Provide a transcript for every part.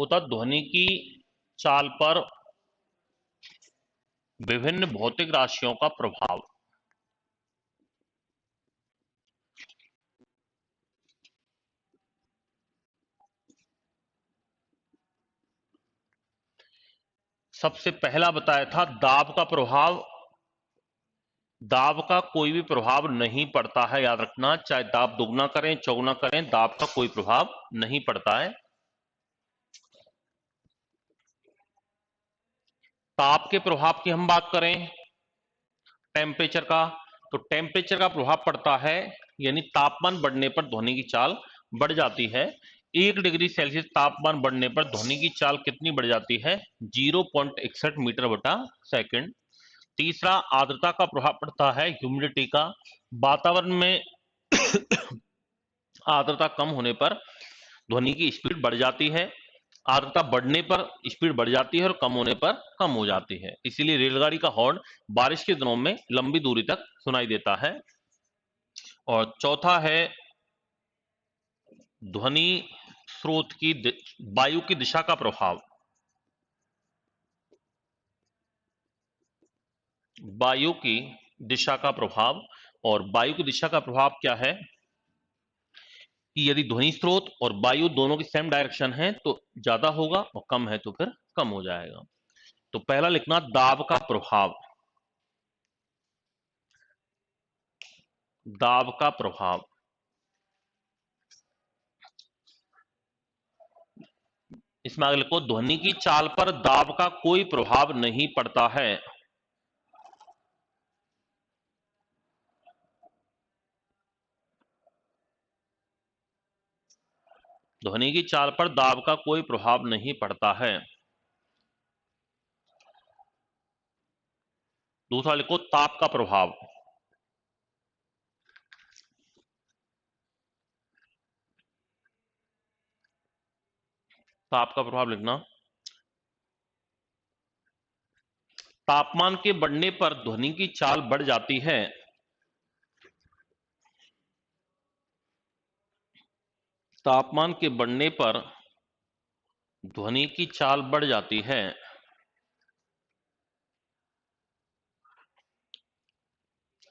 होता ध्वनि की चाल पर विभिन्न भौतिक राशियों का प्रभाव। सबसे पहला बताया था दाब का प्रभाव। दाब का कोई भी प्रभाव नहीं पड़ता है, याद रखना, चाहे दाब दुगना करें चौगुना करें, दाब का कोई प्रभाव नहीं पड़ता है। ताप के प्रभाव की हम बात करें, टेम्परेचर का, तो टेम्परेचर का प्रभाव पड़ता है, यानी तापमान बढ़ने पर ध्वनि की चाल बढ़ जाती है। 1 डिग्री सेल्सियस तापमान बढ़ने पर ध्वनि की चाल कितनी बढ़ जाती है? 0.61 मीटर बटा सेकंड। तीसरा, आर्द्रता का प्रभाव पड़ता है, ह्यूमिडिटी का। वातावरण में आर्द्रता कम होने पर ध्वनि की स्पीड बढ़ जाती है, आर्द्रता बढ़ने पर स्पीड बढ़ जाती है और कम होने पर कम हो जाती है। इसीलिए रेलगाड़ी का हॉर्न बारिश के दिनों में लंबी दूरी तक सुनाई देता है। और चौथा है ध्वनि स्रोत की वायु की दिशा का प्रभाव। वायु की दिशा का प्रभाव, और वायु की दिशा का प्रभाव क्या है कि यदि ध्वनि स्रोत और वायु दोनों की सेम डायरेक्शन है तो ज्यादा होगा, और कम है तो फिर कम हो जाएगा। तो पहला लिखना दाब का प्रभाव। दाब का प्रभाव, इसमें आगे लिखो ध्वनि की चाल पर दाब का कोई प्रभाव नहीं पड़ता है। ध्वनि की चाल पर दाब का कोई प्रभाव नहीं पड़ता है। दूसरा लिखो ताप का प्रभाव। ताप का प्रभाव लिखना, तापमान के बढ़ने पर ध्वनि की चाल बढ़ जाती है। तापमान के बढ़ने पर ध्वनि की चाल बढ़ जाती है।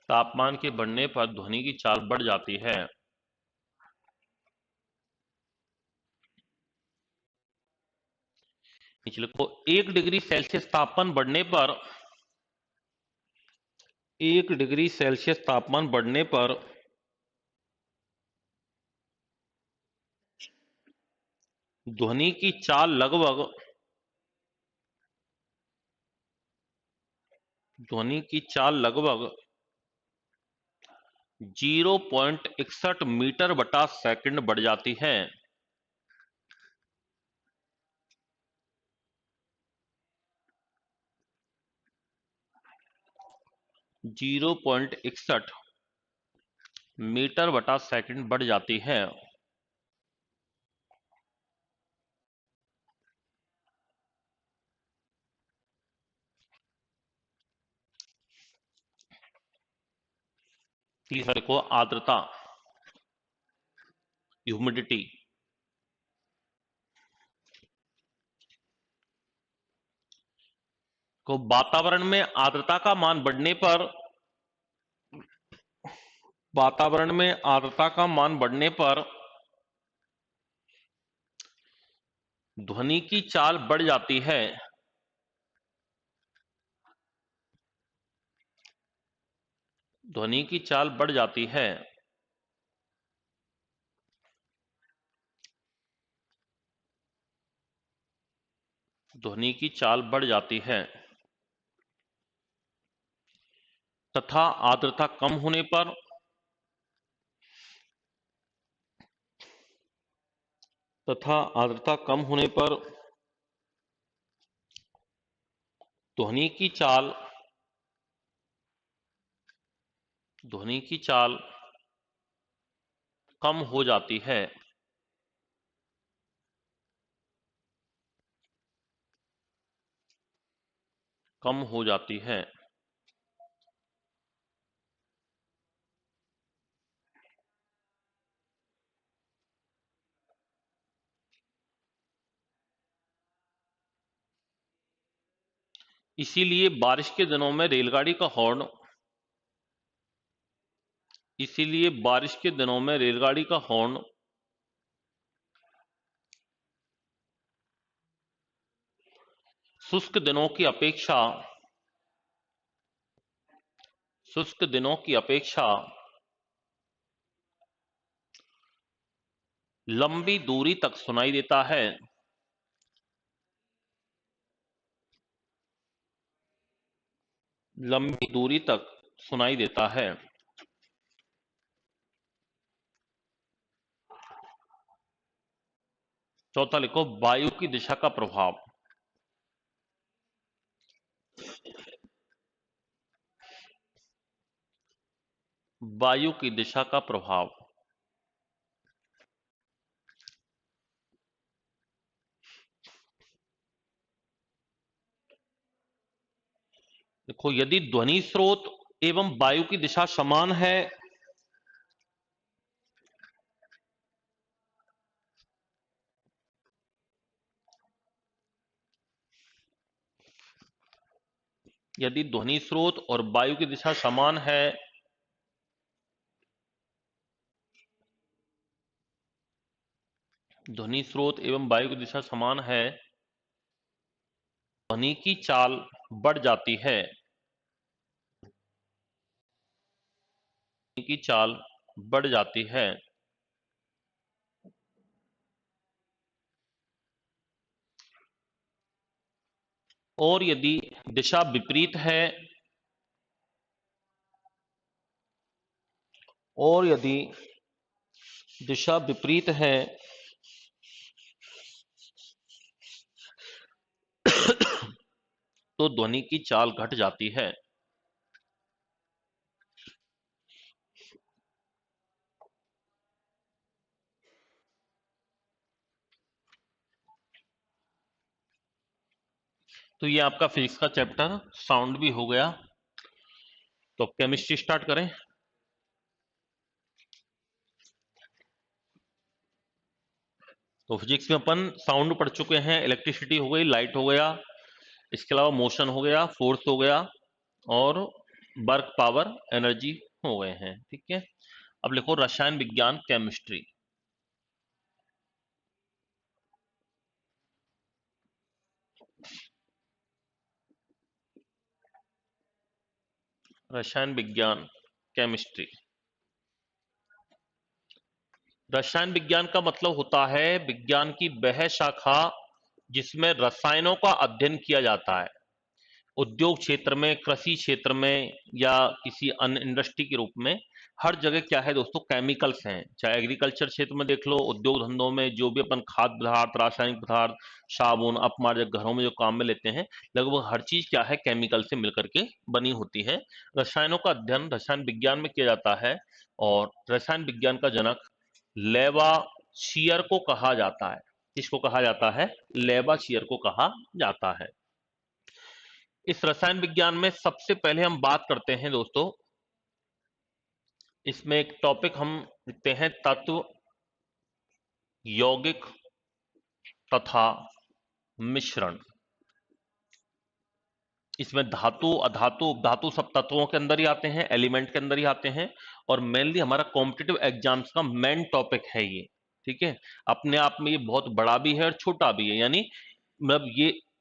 तापमान के बढ़ने पर ध्वनि की चाल बढ़ जाती है। नीचे लिखो 1 डिग्री सेल्सियस तापमान बढ़ने पर, 1 डिग्री सेल्सियस तापमान बढ़ने पर ध्वनि की चाल लगभग, ध्वनि की चाल लगभग 0.61 मीटर बटा सेकंड बढ़ जाती है। 0.61 मीटर बटा सेकंड बढ़ जाती है। तीसरे को आर्द्रता, ह्यूमिडिटी। को वातावरण में आर्द्रता का मान बढ़ने पर, वातावरण में आर्द्रता का मान बढ़ने पर ध्वनि की चाल बढ़ जाती है। ध्वनि की चाल बढ़ जाती है। ध्वनि की चाल बढ़ जाती है। तथा आर्द्रता कम होने पर, तथा आर्द्रता कम होने पर ध्वनि की चाल, ध्वनि की चाल कम हो जाती है। कम हो जाती है। इसीलिए बारिश के दिनों में रेलगाड़ी का हॉर्न, इसीलिए बारिश के दिनों में रेलगाड़ी का हॉर्न शुष्क दिनों की अपेक्षा, शुष्क दिनों की अपेक्षा लंबी दूरी तक सुनाई देता है। लंबी दूरी तक सुनाई देता है। चौथा लिखो, वायु की दिशा का प्रभाव। वायु की दिशा का प्रभाव। देखो, यदि ध्वनि स्रोत एवं वायु की दिशा समान है, यदि ध्वनि स्रोत और वायु की दिशा समान है, ध्वनि स्रोत एवं वायु की दिशा समान है, ध्वनि की चाल बढ़ जाती है। ध्वनि की चाल बढ़ जाती है। और यदि दिशा विपरीत है, और यदि दिशा विपरीत है तो ध्वनि की चाल घट जाती है। तो ये आपका फिजिक्स का चैप्टर साउंड भी हो गया। तो केमिस्ट्री स्टार्ट करें। तो फिजिक्स में अपन साउंड पढ़ चुके हैं, इलेक्ट्रिसिटी हो गई, लाइट हो गया, इसके अलावा मोशन हो गया, फोर्स हो गया, और वर्क, पावर, एनर्जी हो गए हैं। ठीक है, अब लिखो रसायन विज्ञान केमिस्ट्री। रसायन विज्ञान केमिस्ट्री। रसायन विज्ञान का मतलब होता है विज्ञान की वह शाखा जिसमें रसायनों का अध्ययन किया जाता है। उद्योग क्षेत्र में, कृषि क्षेत्र में, या किसी अन्य इंडस्ट्री के रूप में, हर जगह क्या है दोस्तों, केमिकल्स हैं। चाहे एग्रीकल्चर क्षेत्र में देख लो, उद्योग धंधों में जो भी अपन खाद्य पदार्थ, रासायनिक पदार्थ, साबुन, अपमार्जक, घरों में जो काम में लेते हैं, लगभग हर चीज क्या है, केमिकल से मिलकर के बनी होती है। रसायनों का अध्ययन रसायन विज्ञान में किया जाता है, और रसायन विज्ञान का जनक लेवाशियर को कहा जाता है। किसको कहा जाता है? लेवाशियर को कहा जाता है। इस रसायन विज्ञान में सबसे पहले हम बात करते हैं दोस्तों, इसमें एक टॉपिक हम लिखते हैं, तत्व, यौगिक तथा मिश्रण। इसमें धातु, अधातु, धातु सब तत्वों के अंदर ही आते हैं, एलिमेंट के अंदर ही आते हैं, और मेनली हमारा कॉम्पिटिटिव एग्जाम्स का मेन टॉपिक है ये। ठीक है, अपने आप में ये बहुत बड़ा भी है और छोटा भी है, यानी मतलब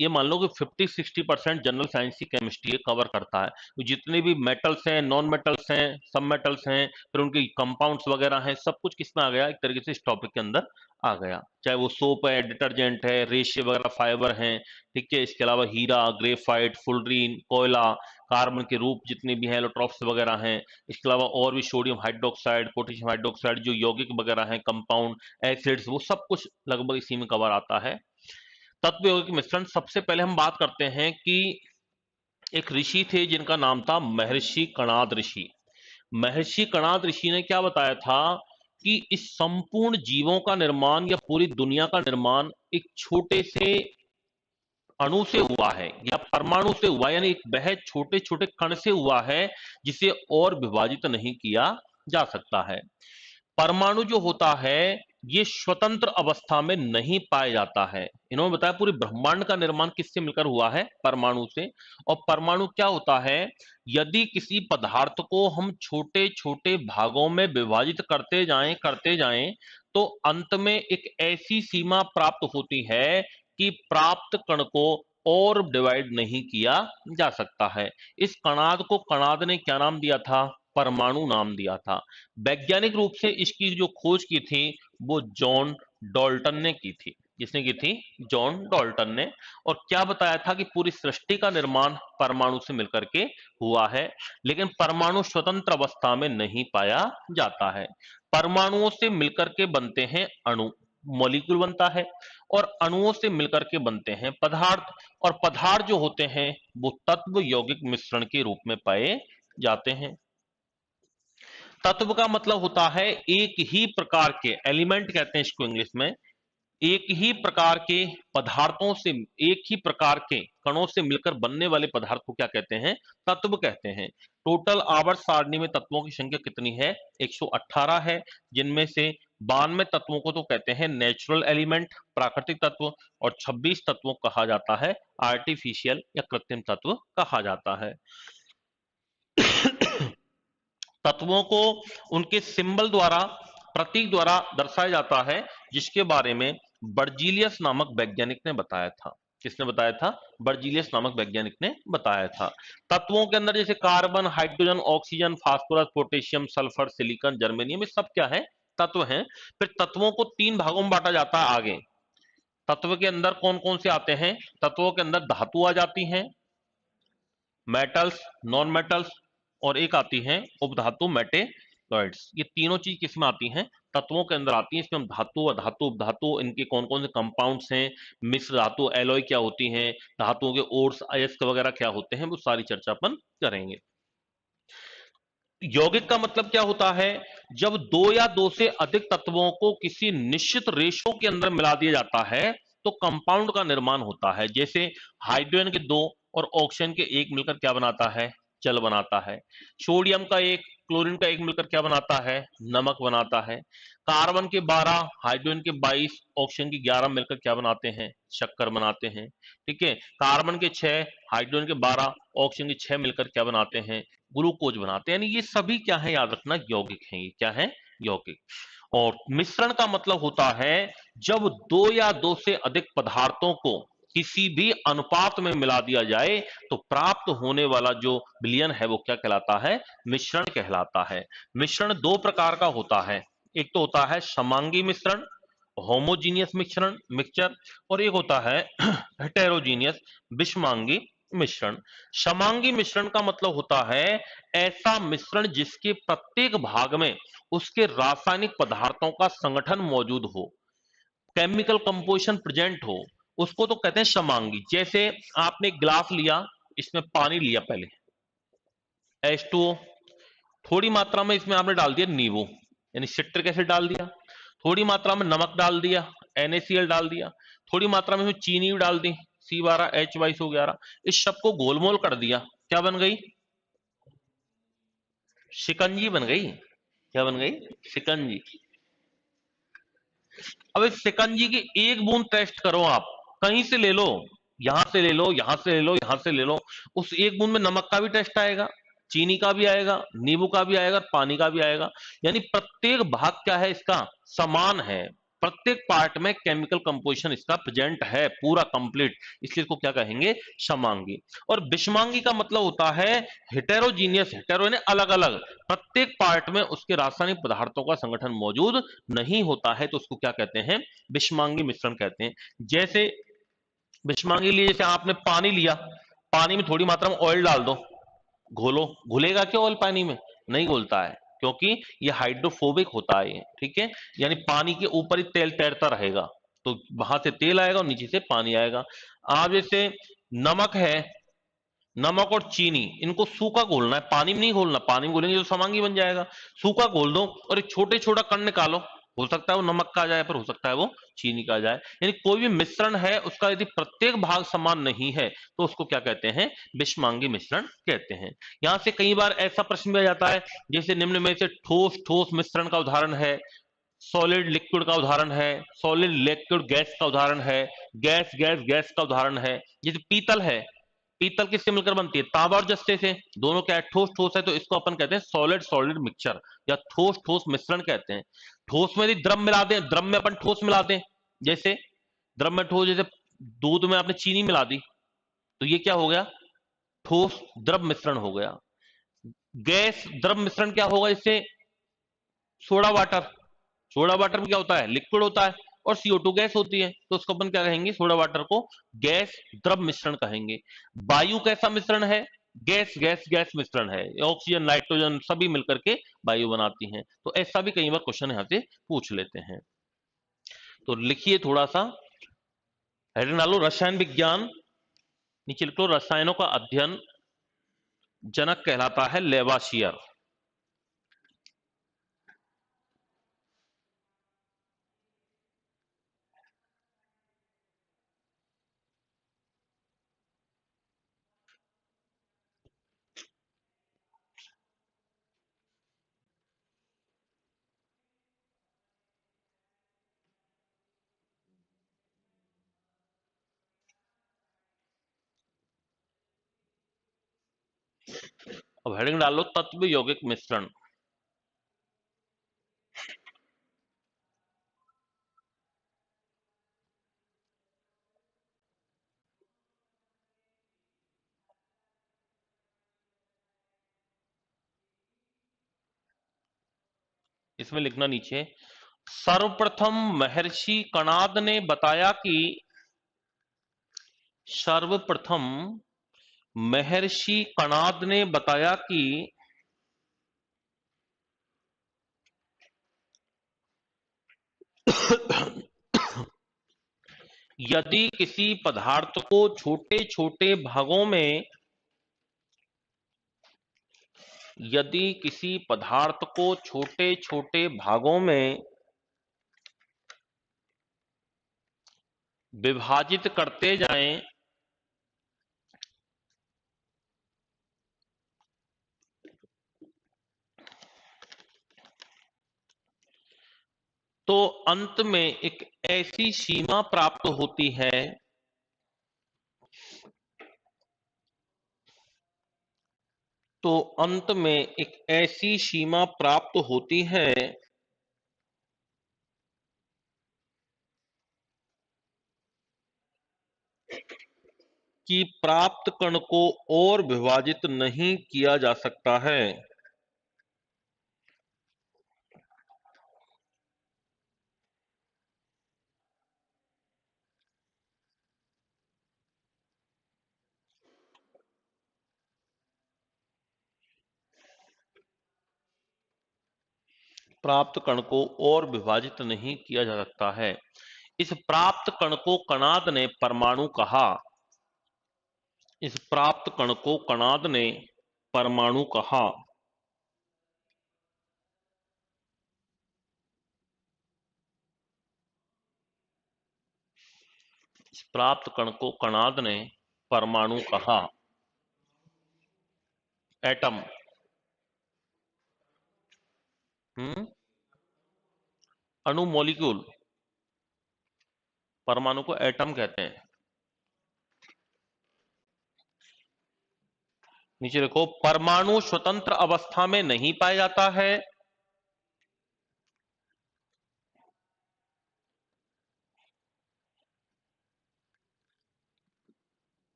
ये मान लो कि 50-60% जनरल साइंस की केमिस्ट्री ये कवर करता है। तो जितने भी मेटल्स हैं, नॉन मेटल्स हैं, सब मेटल्स हैं, फिर उनके कंपाउंड्स वगैरह हैं, सब कुछ किसमें आ गया, एक तरीके से इस टॉपिक के अंदर आ गया। चाहे वो सोप है, डिटर्जेंट है, रेशे वगैरह, फाइबर हैं, ठीक है, इसके अलावा हीरा, ग्रेफाइट, फुलरीन, कोयला, कार्बन के रूप जितने भी हैं, एलोट्रॉप्स वगैरह हैं, इसके अलावा और भी सोडियम हाइड्रोक्साइड, पोटेशियम हाइड्रोक्साइड, जो यौगिक वगैरह हैं, कंपाउंड, एसिड्स, वो सब कुछ लगभग इसी में कवर आता है। तत्व यौगिक मिश्रण, सबसे पहले हम बात करते हैं कि एक ऋषि थे जिनका नाम था महर्षि कणाद ऋषि। महर्षि कणाद ऋषि ने क्या बताया था कि इस संपूर्ण जीवों का निर्माण या पूरी दुनिया का निर्माण एक छोटे से अणु से हुआ है, या परमाणु से हुआ, यानी एक वह छोटे छोटे कण से हुआ है जिसे और विभाजित नहीं किया जा सकता है। परमाणु जो होता है ये स्वतंत्र अवस्था में नहीं पाया जाता है। इन्होंने बताया पूरे ब्रह्मांड का निर्माण किससे मिलकर हुआ है? परमाणु से। और परमाणु क्या होता है? यदि किसी पदार्थ को हम छोटे छोटे भागों में विभाजित करते जाएं तो अंत में एक ऐसी सीमा प्राप्त होती है कि प्राप्त कण को और डिवाइड नहीं किया जा सकता है। इस कणाद को कणाद ने क्या नाम दिया था? परमाणु नाम दिया था। वैज्ञानिक रूप से इसकी जो खोज की थी वो जॉन डॉल्टन ने की थी। किसने की थी? जॉन डॉल्टन ने। और क्या बताया था कि पूरी सृष्टि का निर्माण परमाणु से मिलकर के हुआ है। लेकिन परमाणु स्वतंत्र अवस्था में नहीं पाया जाता है। परमाणुओं से मिलकर के बनते हैं अणु, मॉलिक्यूल बनता है, और अणुओं से मिलकर के बनते हैं पदार्थ, और पदार्थ जो होते हैं वो तत्व यौगिक मिश्रण के रूप में पाए जाते हैं। तत्व का मतलब होता है एक ही प्रकार के, एलिमेंट कहते हैं इसको इंग्लिश में, एक ही प्रकार के पदार्थों से, एक ही प्रकार के कणों से मिलकर बनने वाले पदार्थ को क्या कहते हैं? तत्व कहते हैं। टोटल आवर्त सारणी में तत्वों की संख्या कितनी है? 118 है, जिनमें से 92 तत्वों को तो कहते हैं नेचुरल एलिमेंट, प्राकृतिक तत्व, और 26 तत्वों को कहा जाता है आर्टिफिशियल या कृत्रिम तत्व कहा जाता है। तत्वों को उनके सिंबल द्वारा, प्रतीक द्वारा दर्शाया जाता है, जिसके बारे में बर्जीलियस नामक वैज्ञानिक ने बताया था। किसने बताया था? बर्जीलियस नामक वैज्ञानिक ने बताया था। तत्वों के अंदर जैसे carbon, hydrogen, oxygen, phosphorus, potassium, sulphur, silicon, germanium, ये सब क्या है? तत्व हैं। फिर तत्वों को 3 भागों में बांटा जाता है आगे। तत्व के अंदर कौन कौन से आते हैं? तत्वों के अंदर धातु आ जाती हैं, मेटल्स, नॉन मेटल्स, और एक आती हैं उपधातु, मेटेलॉइड्स। ये तीनों चीज किसमें आती हैं? तत्वों के अंदर आती हैं। इसमें हम धातु, अधातु, उपधातु, इनके कौन कौन से कंपाउंड्स हैं, मिश्र धातु, एलॉय क्या होती हैं, धातुओं के ओर्स, अयस्क वगैरह क्या होते हैं, वो सारी चर्चा अपन करेंगे। यौगिक का मतलब क्या होता है? जब दो या दो से अधिक तत्वों को किसी निश्चित रेशो के अंदर मिला दिया जाता है तो कंपाउंड का निर्माण होता है। जैसे हाइड्रोजन के 2 और ऑक्सीजन के 1 मिलकर क्या बनाता है? जल बनाता है। सोडियम का 1, क्लोरीन का 1 मिलकर क्या बनाता है? नमक बनाता है। कार्बन के 12, हाइड्रोजन के 22, ऑक्सीजन के 11 मिलकर क्या बनाते हैं? शक्कर बनाते हैं। ठीक है। कार्बन के 6, हाइड्रोजन के 12, ऑक्सीजन के 6 मिलकर क्या बनाते हैं? ग्लूकोज बनाते हैं। यानी ये सभी क्या है? याद रखना, यौगिक हैं। ये क्या है? यौगिक। और मिश्रण का मतलब होता है जब दो या दो से अधिक पदार्थों को किसी भी अनुपात में मिला दिया जाए तो प्राप्त होने वाला जो विलयन है वो क्या कहलाता है? मिश्रण कहलाता है। मिश्रण दो प्रकार का होता है। एक तो होता है समांगी मिश्रण, होमोजीनियस मिश्रण, मिक्सचर, और एक होता है हेटेरोजीनियस, विषमांगी मिश्रण। समांगी मिश्रण का मतलब होता है ऐसा मिश्रण जिसके प्रत्येक भाग में उसके रासायनिक पदार्थों का संगठन मौजूद हो, केमिकल कंपोजिशन प्रेजेंट हो, उसको तो कहते हैं समांगी। जैसे आपने एक गिलास लिया, इसमें पानी लिया, पहले H2O, थोड़ी मात्रा में इसमें आपने डाल दिया नींबू यानी सिट्रिक एसिड डाल दिया, थोड़ी मात्रा में नमक डाल दिया, NaCl डाल दिया, थोड़ी मात्रा में चीनी भी डाल दी, C12H2211, इस सब को गोलमोल कर दिया, क्या बन गई? शिकंजी बन गई। क्या बन गई? शिकंजी। अब इस शिकंजी की एक बूंद टेस्ट करो आप, कहीं से ले लो, यहां से ले लो, यहां से ले लो, यहां से ले लो, उस एक बूंद में नमक का भी टेस्ट आएगा, चीनी का भी आएगा, नींबू का भी आएगा, पानी का भी आएगा। यानी प्रत्येक भाग क्या है इसका? समान है। प्रत्येक पार्ट में केमिकल कंपोजिशन इसका प्रेजेंट है, पूरा कंप्लीट, इसलिए इसको क्या कहेंगे? समांगी। और विषमांगी का मतलब होता है हेटेरोजीनियस, हेटेरो यानी अलग अलग, प्रत्येक पार्ट में उसके रासायनिक पदार्थों का संगठन मौजूद नहीं होता है, तो उसको क्या कहते हैं? विषमांगी मिश्रण कहते हैं। जैसे विषमांगी लिए, जैसे आपने पानी लिया, पानी में थोड़ी मात्रा में ऑयल डाल दो, घोलो, घुलेगा क्या ऑयल पानी में? नहीं घुलता है, क्योंकि ये हाइड्रोफोबिक होता है। ठीक है। यानी पानी के ऊपर ही तेल तैरता रहेगा, तो वहां से तेल आएगा और नीचे से पानी आएगा। आप जैसे नमक है, नमक और चीनी, इनको सूखा घोलना है, पानी में नहीं घोलना, पानी में घोलेंगे तो समांगी बन जाएगा। सूखा घोल दो और एक छोटे छोटा कण निकालो, हो सकता है वो नमक का आ जाए, पर हो सकता है वो चीनी का आ जाए। यानी कोई भी मिश्रण है उसका यदि प्रत्येक भाग समान नहीं है तो उसको क्या कहते हैं? विषमांगी मिश्रण कहते हैं। यहां से कई बार ऐसा प्रश्न भी आ जाता है, जैसे निम्न में से ठोस ठोस मिश्रण का उदाहरण है सॉलिड लिक्विड का उदाहरण है, सॉलिड लिक्विड गैस का उदाहरण है, गैस गैस गैस का उदाहरण है। जैसे पीतल है, पीतल किससे मिलकर बनती है? तांबा और जस्ते से। दोनों क्या है? ठोस ठोस है, तो इसको अपन कहते हैं सॉलिड सॉलिड मिक्सचर या ठोस ठोस मिश्रण कहते हैं। ठोस में यदि द्रव मिला दें, द्रव में अपन ठोस मिला दें, जैसे द्रव में ठोस, जैसे दूध में आपने चीनी मिला दी, तो ये क्या हो गया? ठोस द्रव मिश्रण हो गया। गैस द्रव मिश्रण क्या होगा इससे? Soda water. सोडा वाटर में क्या होता है? लिक्विड होता है, और CO2 गैस होती है, तो उसको अपन क्या कहेंगे? सोडा वाटर को गैस द्रव मिश्रण कहेंगे। वायु कैसा मिश्रण है? गैस गैस गैस मिश्रण है। ऑक्सीजन नाइट्रोजन सभी मिलकर के वायु बनाती हैं। तो ऐसा भी कई बार क्वेश्चन यहां से पूछ लेते हैं। तो लिखिए थोड़ा सा, हेडिंग डालो रसायन विज्ञान, नीचे लिखो रसायनों का अध्ययन जनक कहलाता है लेवाशियर। अब हेडिंग डालो तत्व यौगिक मिश्रण। इसमें लिखना नीचे, सर्वप्रथम महर्षि कणाद ने बताया कि, सर्वप्रथम महर्षि कणाद ने बताया कि यदि किसी पदार्थ को छोटे छोटे भागों में, यदि किसी पदार्थ को छोटे छोटे भागों में विभाजित करते जाएं, तो अंत में एक ऐसी सीमा प्राप्त होती है, तो अंत में एक ऐसी सीमा प्राप्त होती है कि प्राप्त कण को और विभाजित नहीं किया जा सकता है। प्राप्त कण को और विभाजित नहीं किया जा सकता है। इस प्राप्त कण को कणाद ने परमाणु कहा। इस प्राप्त कण को कणाद ने परमाणु कहा। इस प्राप्त कण को कणाद ने परमाणु कहा। एटम। अणु, मॉलिक्यूल। परमाणु को एटम कहते हैं। नीचे देखो, परमाणु स्वतंत्र अवस्था में नहीं पाया जाता है।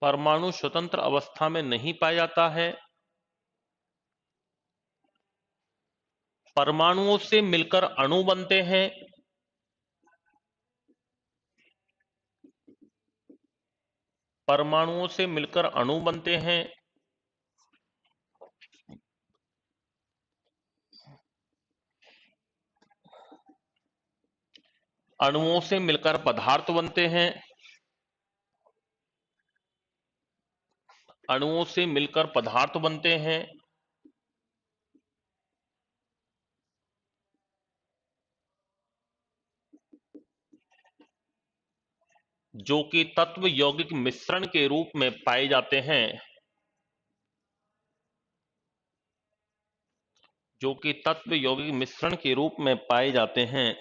परमाणु स्वतंत्र अवस्था में नहीं पाया जाता है। परमाणुओं से मिलकर अणु बनते हैं। परमाणुओं से मिलकर अणु बनते हैं। अणुओं से मिलकर पदार्थ बनते हैं। अणुओं से मिलकर पदार्थ बनते हैं, जो कि तत्व यौगिक मिश्रण के रूप में पाए जाते हैं। जो कि तत्व यौगिक मिश्रण के रूप में पाए जाते हैं।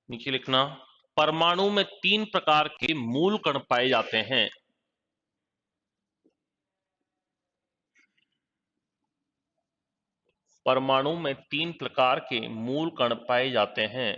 नीचे लिखना, परमाणु में 3 प्रकार के मूल कण पाए जाते हैं। परमाणु में 3 प्रकार के मूल कण पाए जाते हैं।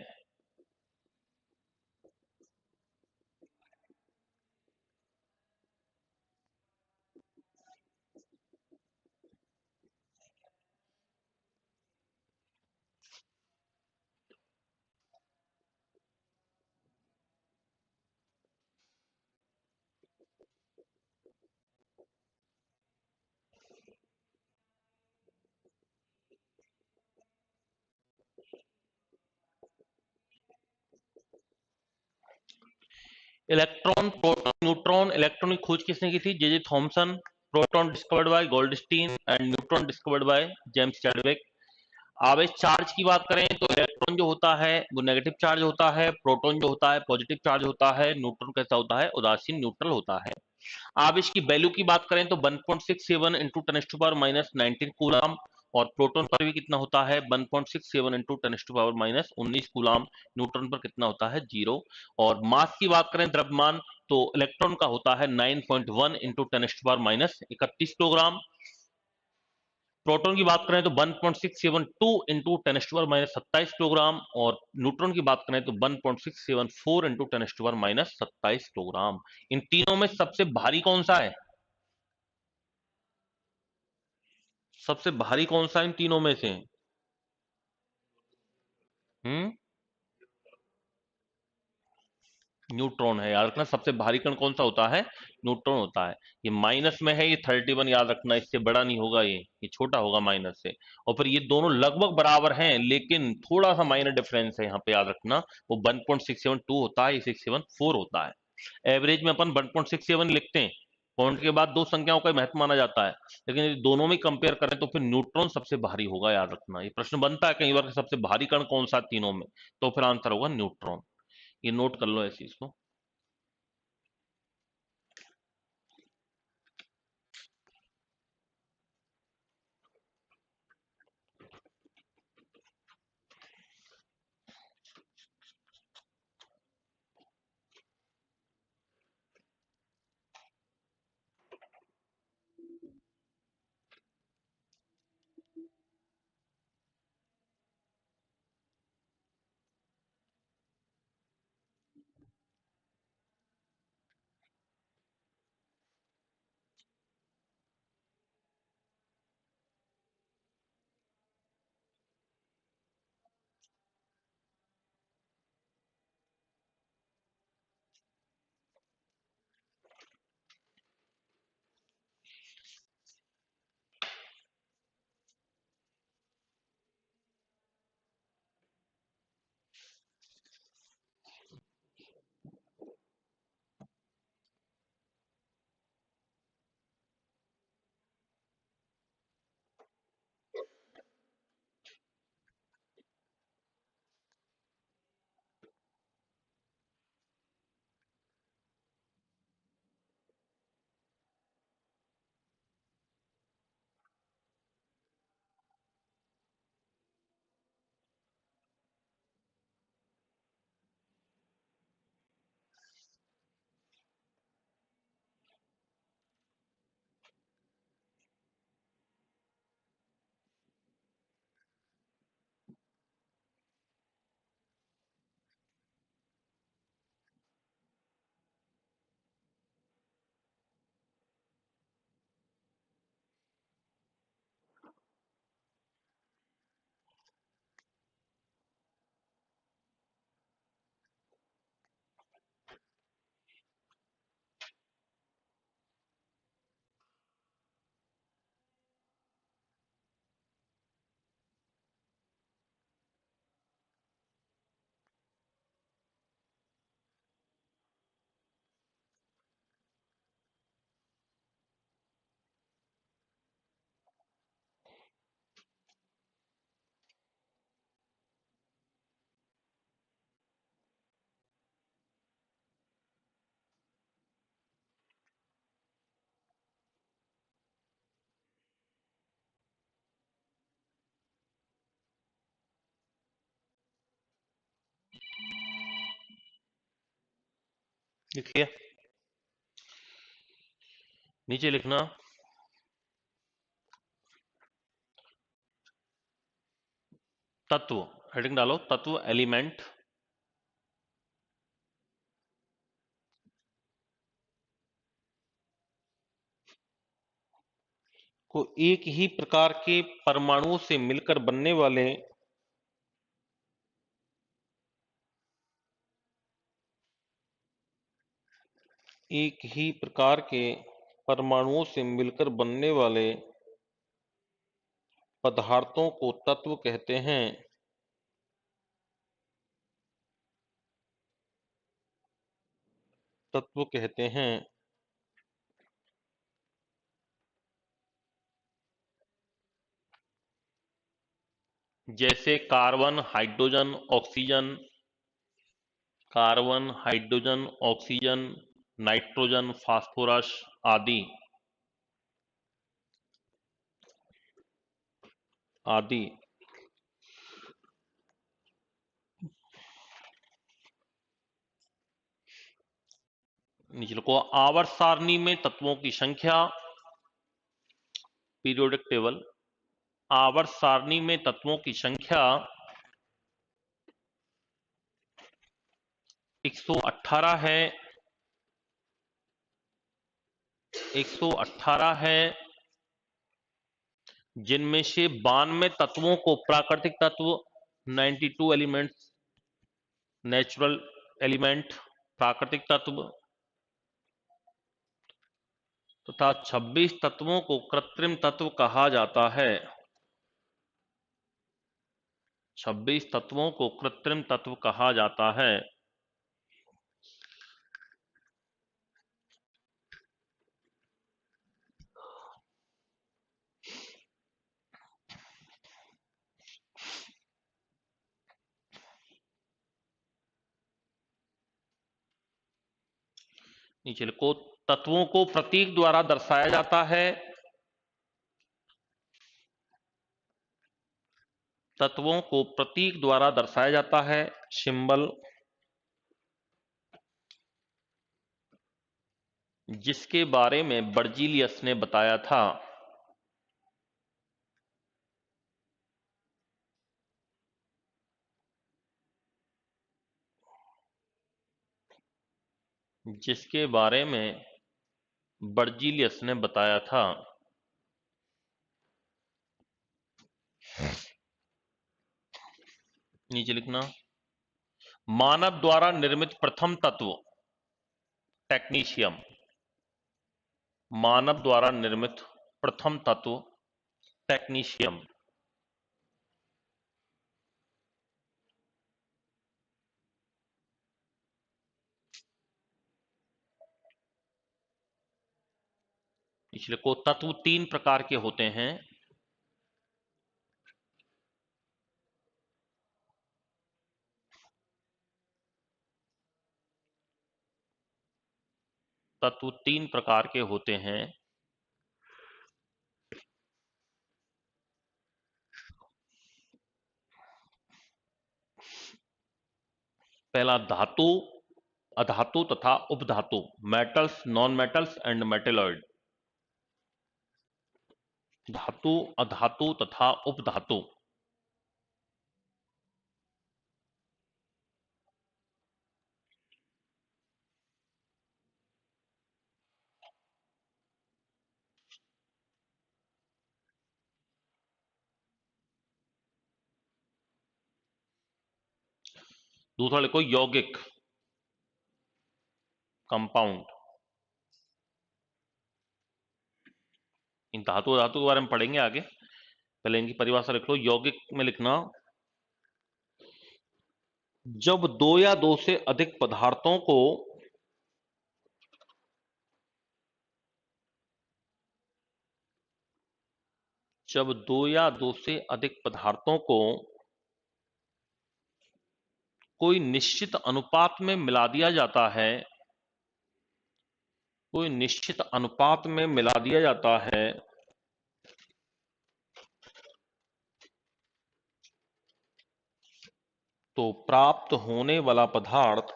Electron, proton, neutron. इलेक्ट्रॉन की खोज किसने की थी? J Thomson. Proton discovered by Goldstein and neutron discovered by James Chadwick. आवेश चार्ज की बात करें तो इलेक्ट्रॉन जो होता है वो नेगेटिव चार्ज होता है, प्रोटॉन जो होता है पॉजिटिव चार्ज होता है, न्यूट्रॉन कैसा होता है? उदासीन न्यूट्रल होता है। आवेश की वैल्यू की बात करें तो 1.67 इंटू 10⁻⁻19 कूलाम, और प्रोटॉन पर भी कितना होता है? 1.67 इंटू 10⁻⁻19 कूलाम। न्यूट्रॉन पर कितना होता है? 0। और मास की बात करें, द्रव्यमान, तो इलेक्ट्रॉन का होता है 9.1 इंटू 10⁻31 किलोग्राम। प्रोटॉन की बात करें तो 1.672 इंटू 10⁻27 किलोग्राम, और न्यूट्रॉन की बात करें तो 1.674 इंटू 10⁻27 किलोग्राम। इन तीनों में सबसे भारी कौन सा है? सबसे भारी कौन सा इन तीनों में से? हम्म, न्यूट्रॉन है। याद रखना, सबसे भारी कण कौन सा होता है? न्यूट्रॉन होता है। ये माइनस में है, ये 31, याद रखना, इससे बड़ा नहीं होगा, ये छोटा होगा माइनस से। और फिर ये दोनों लगभग बराबर हैं, लेकिन थोड़ा सा माइनर डिफरेंस है यहाँ पे, याद रखना। वो 1.672 होता है, ये 674 होता है। एवरेज में अपन 1.67 लिखते हैं, पॉइंट के बाद दो संख्याओं का महत्व माना जाता है, लेकिन यदि दोनों में कंपेयर करें तो फिर न्यूट्रॉन सबसे भारी होगा। याद रखना, ये प्रश्न बनता है कई बार कि सबसे भारी कण कौन सा तीनों में, तो फिर आंसर होगा न्यूट्रॉन। ये नोट कर लो इस चीज को। लिखिए, नीचे लिखना तत्व, हेडिंग डालो तत्व, एलिमेंट, को एक ही प्रकार के परमाणुओं से मिलकर बनने वाले एक ही प्रकार के परमाणुओं से मिलकर बनने वाले पदार्थों को तत्व कहते हैं। तत्व कहते हैं। जैसे carbon, hydrogen, oxygen, carbon, hydrogen, oxygen, nitrogen, phosphorus आदि आदि। नीचे लिखो आवर्त सारणी में तत्वों की संख्या, पीरियोडिक टेबल, आवर्त सारणी में तत्वों की संख्या 118 है। 118 है, जिनमें से 92 तत्वों को प्राकृतिक तत्व, 92 एलिमेंट्स नेचुरल एलिमेंट, प्राकृतिक तत्व, तथा 26 तत्वों को कृत्रिम तत्व कहा जाता है। 26 तत्वों को कृत्रिम तत्व कहा जाता है। नीचे लिखो तत्वों को प्रतीक द्वारा दर्शाया जाता है। तत्वों को प्रतीक द्वारा दर्शाया जाता है, सिंबल, जिसके बारे में बर्जीलियस ने बताया था। जिसके बारे में बर्जीलियस ने बताया था। नीचे लिखना मानव द्वारा निर्मित प्रथम तत्व, टेक्नीशियम। मानव द्वारा निर्मित प्रथम तत्व, टेक्नीशियम। नीचे लिखो तत्व 3 प्रकार के होते हैं। तत्व 3 प्रकार के होते हैं। पहला धातु, अधातु तथा उपधातु, metals, non metals and metalloid. धातु, अधातु तथा उपधातु। दूसरा लिखो यौगिक, कंपाउंड। इन धातु धातु के बारे में पढ़ेंगे आगे, पहले इनकी परिभाषा लिख लो। यौगिक में लिखना जब दो या दो से अधिक पदार्थों को जब दो या दो से अधिक पदार्थों को कोई निश्चित अनुपात में मिला दिया जाता है, कोई निश्चित अनुपात में मिला दिया जाता है, तो प्राप्त होने वाला पदार्थ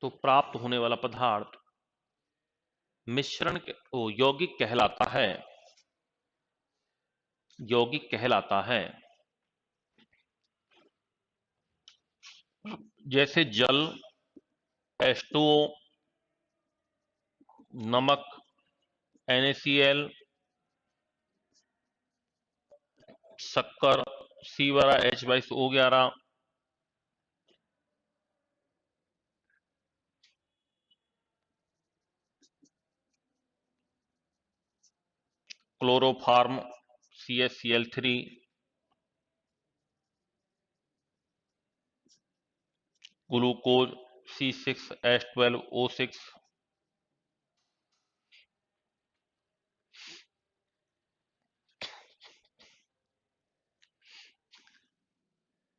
तो प्राप्त होने वाला पदार्थ यौगिक कहलाता है, यौगिक कहलाता है। जैसे जल, H2O, नमक NaCl, शक्कर C12H22O11, chloroform CaCl3, glucose C6H12O6,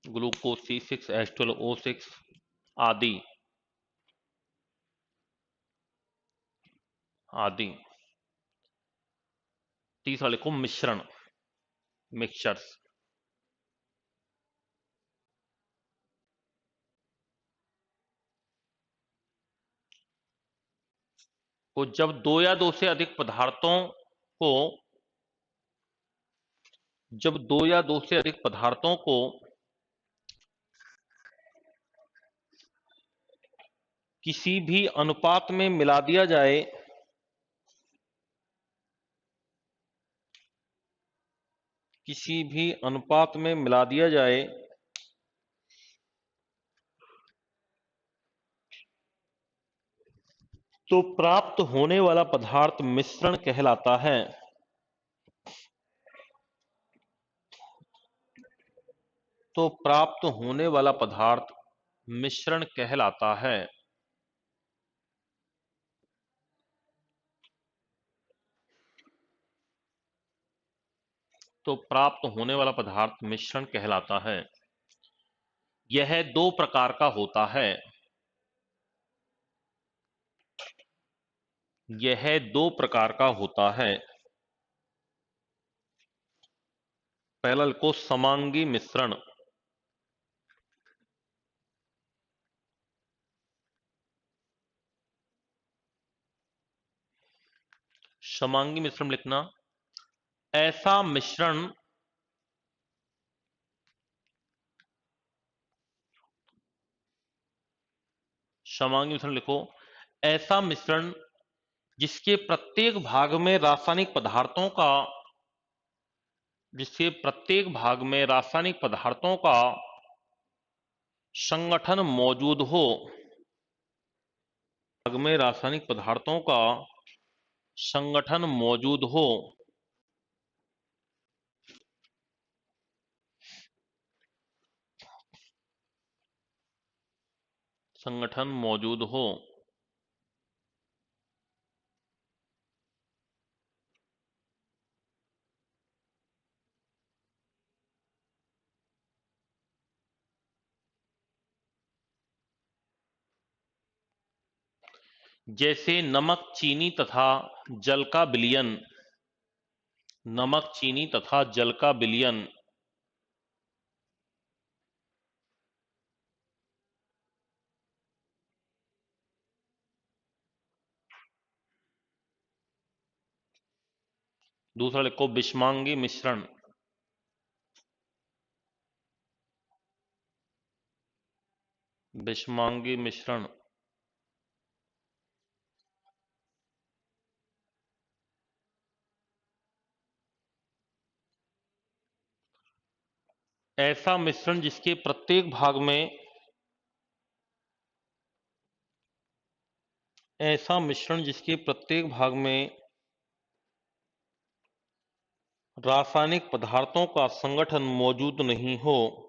glucose C6H12O6 आदि आदि। तीसरा लिखो मिश्रण, मिक्सचर्स। को जब दो या दो से अधिक पदार्थों को जब दो या दो से अधिक पदार्थों को किसी भी अनुपात में मिला दिया जाए, किसी भी अनुपात में मिला दिया जाए तो प्राप्त होने वाला पदार्थ मिश्रण कहलाता है। तो प्राप्त होने वाला पदार्थ मिश्रण कहलाता है। तो प्राप्त होने वाला पदार्थ मिश्रण कहलाता है। यह दो प्रकार का होता है। यह दो प्रकार का होता है। पहला लिखो समांगी मिश्रण। समांगी मिश्रण लिखना, ऐसा मिश्रण समांगी मिश्रण लिखो, ऐसा मिश्रण जिसके प्रत्येक भाग में रासायनिक पदार्थों का जिसके प्रत्येक भाग में रासायनिक पदार्थों का संगठन मौजूद हो। भाग में रासायनिक पदार्थों का संगठन मौजूद हो। संगठन मौजूद हो। जैसे नमक, चीनी तथा जल का विलयन। नमक, चीनी तथा जल का विलयन। दूसरा लिखो विषमांगी मिश्रण। विषमांगी मिश्रण। ऐसा मिश्रण जिसके प्रत्येक भाग में ऐसा मिश्रण जिसके प्रत्येक भाग में रासायनिक पदार्थों का संगठन मौजूद नहीं हो।